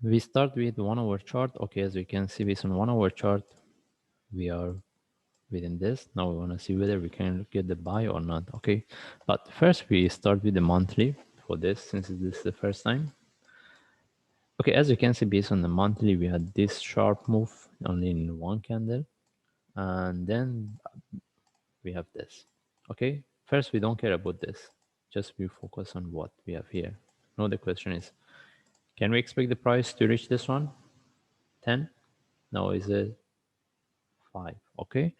We start with 1 hour chart. Okay, as we can see, based on 1 hour chart, we are within this. Now we want to see whether we can get the buy or not. Okay, but first we start with the monthly for this, since this is the first time. Okay, as you can see, based on the monthly, we had this sharp move only in one candle, and then we have this. Okay, first we don't care about this, just we focus on what we have here. Now the question is, can we expect the price to reach this one? 10? No, is it 5? Okay,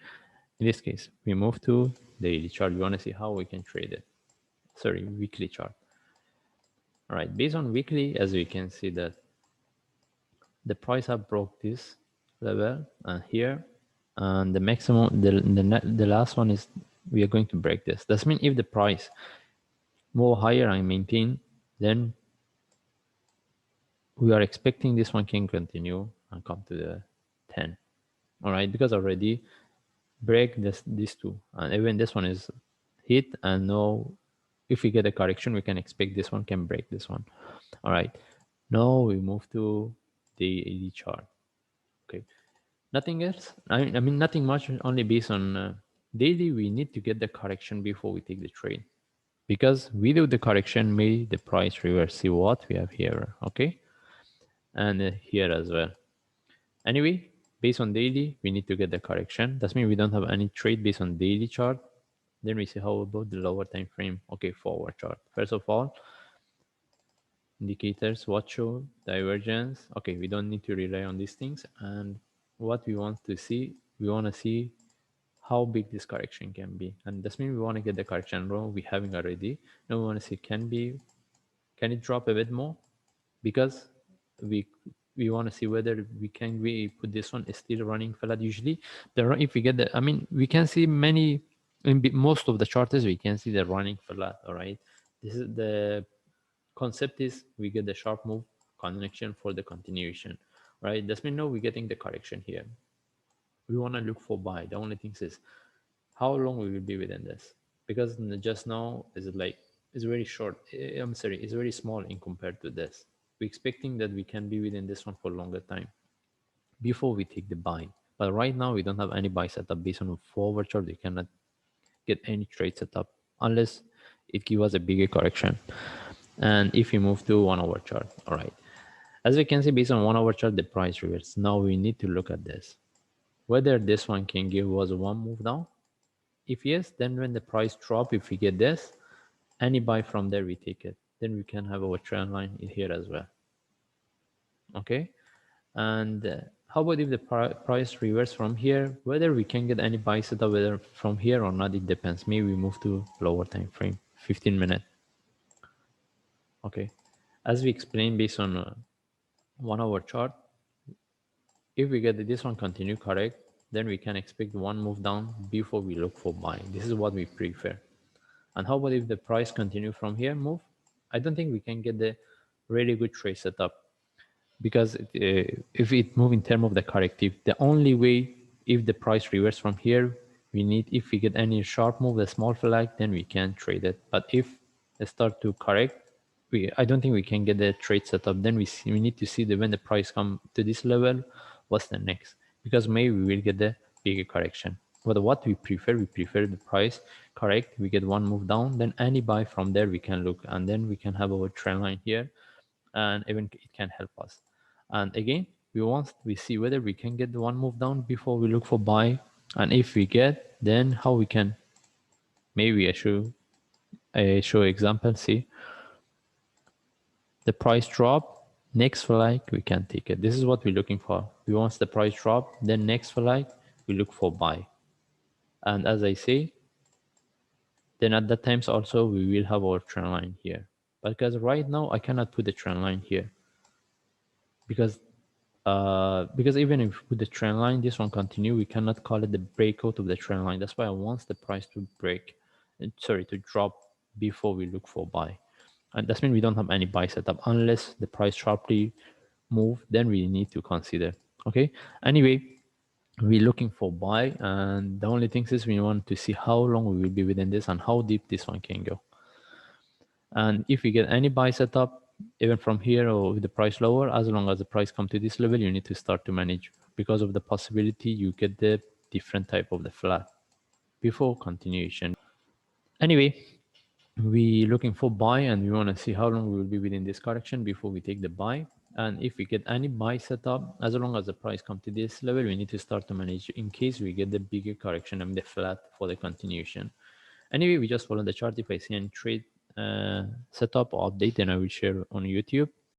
in this case we move to daily chart. We want to see how we can trade it. Sorry, weekly chart. All right, based on weekly, as we can see that the price have broke this level and here, and the maximum, the last one is we are going to break this. That means if the price move higher and maintain, then we are expecting this one can continue and come to the 10. All right, because already break these two, and even this one is hit, and now if we get a correction, we can expect this one can break this one. All right, now we move to the AD chart. Okay, nothing else. I mean nothing much, only based on daily we need to get the correction before we take the trade, because without the correction may the price reverse. See what we have here. Okay, and here as well. Anyway, based on daily, we need to get the correction. That means we don't have any trade based on daily chart. Then we see how about the lower time frame. Okay, forward chart. First of all, indicators, what show divergence. Okay, we don't need to rely on these things. And what we want to see, we want to see how big this correction can be. And that means we want to get the correction row we having already. Now we want to see can it drop a bit more? Because we want to see whether we put this one is still running flat. Usually if we get the, I mean, we can see many in most of the charts, we can see the running flat. All right, this is the concept, is we get the sharp move connection for the continuation, right? That's mean now we're getting the correction here. We want to look for buy. The only thing is how long we will be within this, because just now is like it's very short. I'm sorry, it's very small in compared to this. We're expecting that we can be within this one for a longer time before we take the buy. But right now we don't have any buy setup based on a forward chart. We cannot get any trade setup unless it gives us a bigger correction. And if we move to 1 hour chart, all right, as we can see, based on 1 hour chart, the price reverse. Now we need to look at this, whether this one can give us one move down. If yes, then when the price drop, if we get this, any buy from there, we take it. Then we can have our trend line in here as well. Okay. And how about if the price reverse from here, whether we can get any buy setup, whether from here or not, it depends. Maybe we move to lower time frame, 15 minute. Okay. As we explained, based on 1 hour chart, if we get this one continue correct, then we can expect one move down before we look for buying. This is what we prefer. And how about if the price continue from here move? I don't think we can get the really good trade setup, because if it move in terms of the corrective, the only way, if the price reverse from here, we need, if we get any sharp move, a small flag, then we can trade it. But if it start to correct, I don't think we can get the trade setup. Then we need to see the when the price come to this level, what's the next, because maybe we will get the bigger correction. But what we prefer the price correct, we get one move down, then any buy from there we can look, and then we can have our trend line here, and even it can help us. And again, we see whether we can get the one move down before we look for buy, and if we get, then how we can, maybe I show example. See the price drop, next flag we can take it. This is what we're looking for. We want the price drop, then next flag we look for buy. And as I say, then at that times also we will have our trend line here, because right now I cannot put the trend line here, because even if we put the trend line, this one continue, we cannot call it the breakout of the trend line. That's why I want the price to break, to drop before we look for buy. And that means we don't have any buy setup unless the price sharply move, then we need to consider. Okay, anyway, we're looking for buy, and the only thing is we want to see how long we will be within this and how deep this one can go. And if we get any buy setup, even from here or with the price lower, as long as the price come to this level, you need to start to manage because of the possibility you get the different type of the flat before continuation. Anyway, we looking for buy and we want to see how long we will be within this correction before we take the buy. And if we get any buy setup, as long as the price come to this level, we need to start to manage in case we get the bigger correction and the flat for the continuation. Anyway, we just follow the chart. If I see any trade setup or update, then I will share on YouTube.